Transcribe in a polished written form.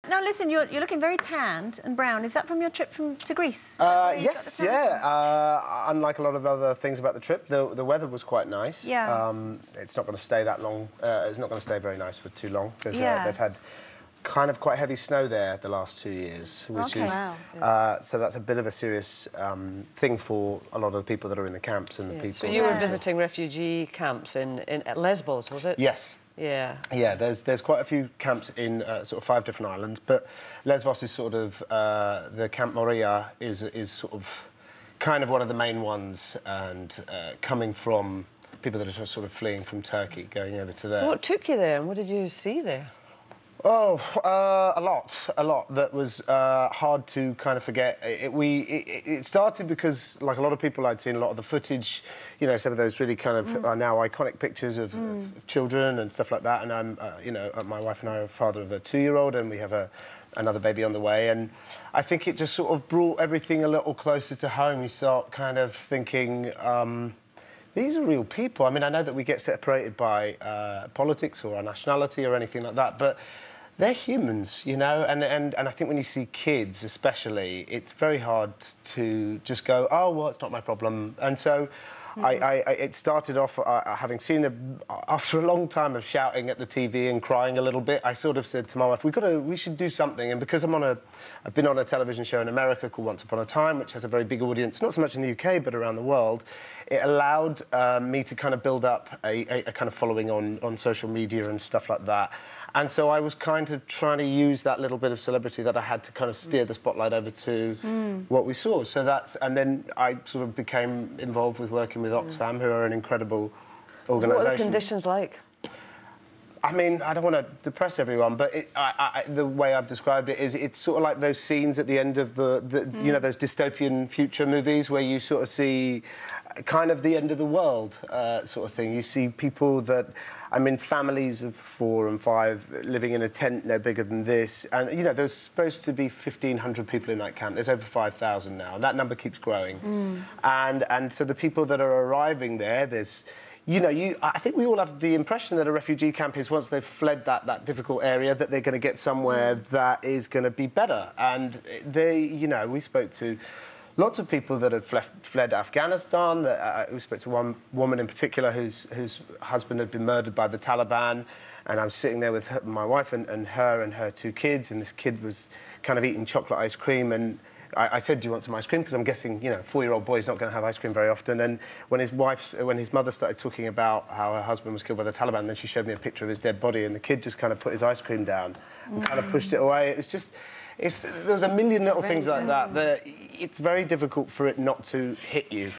Now, listen, you're looking very tanned and brown. Is that from your trip to Greece? Yes, yeah. Unlike a lot of other things about the trip, the weather was quite nice. Yeah. It's not going to stay that long. It's not going to stay very nice for too long because Yeah. they've had kind of quite heavy snow there the last 2 years, which Okay. is Wow. so that's a bit of a serious thing for a lot of the people that are in the camps and the people. So you were visiting refugee camps at Lesbos, was it? Yes. Yeah. Yeah, there's quite a few camps in sort of 5 different islands, but Lesbos is sort of the Camp Moria is sort of kind of one of the main ones, and coming from people that are sort of fleeing from Turkey, going over to there. So what took you there, and what did you see there? Oh, a lot that was hard to kind of forget. It started because, like a lot of people, I'd seen a lot of the footage, you know, some of those really kind of now iconic pictures of children and stuff like that. And I'm, you know, my wife and I are a father of a 2-year-old, and we have another baby on the way. And I think it just sort of brought everything a little closer to home. You start kind of thinking, these are real people. I mean, I know that we get separated by politics or our nationality or anything like that, but they're humans, you know, and I think when you see kids especially, it's very hard to just go, oh, well, it's not my problem. And so it started off having seen after a long time of shouting at the TV and crying a little bit, I sort of said to my wife, we should do something. And because I've been on a television show in America called Once Upon a Time, which has a very big audience, not so much in the UK, but around the world, it allowed me to kind of build up a kind of following on social media and stuff like that. And so I was kind of trying to use that little bit of celebrity that I had to kind of steer the spotlight over to what we saw. So and then I sort of became involved with working with Oxfam, who are an incredible organisation. What are the conditions like? I mean, I don't want to depress everyone, but the way I've described it is it's sort of like those scenes at the end of you know, those dystopian future movies where you sort of see kind of the end of the world sort of thing. You see people that, I mean, families of 4 and 5 living in a tent no bigger than this. And, you know, there's supposed to be 1,500 people in that camp. There's over 5,000 now, and that number keeps growing. And so the people that are arriving there, there's... You know, I think we all have the impression that a refugee camp is, once they've fled that difficult area, that they're going to get somewhere that is going to be better. And you know, we spoke to lots of people that had fled Afghanistan. We spoke to one woman in particular whose husband had been murdered by the Taliban. And I was sitting there with my wife and her 2 kids, and this kid was kind of eating chocolate ice cream. And I said, do you want some ice cream? Because I'm guessing, you know, a 4-year-old boy is not going to have ice cream very often. And when his mother started talking about how her husband was killed by the Taliban, then she showed me a picture of his dead body, and the kid just kind of put his ice cream down and kind of pushed it away. It was just... there was a million little things like that. It's very difficult for it not to hit you.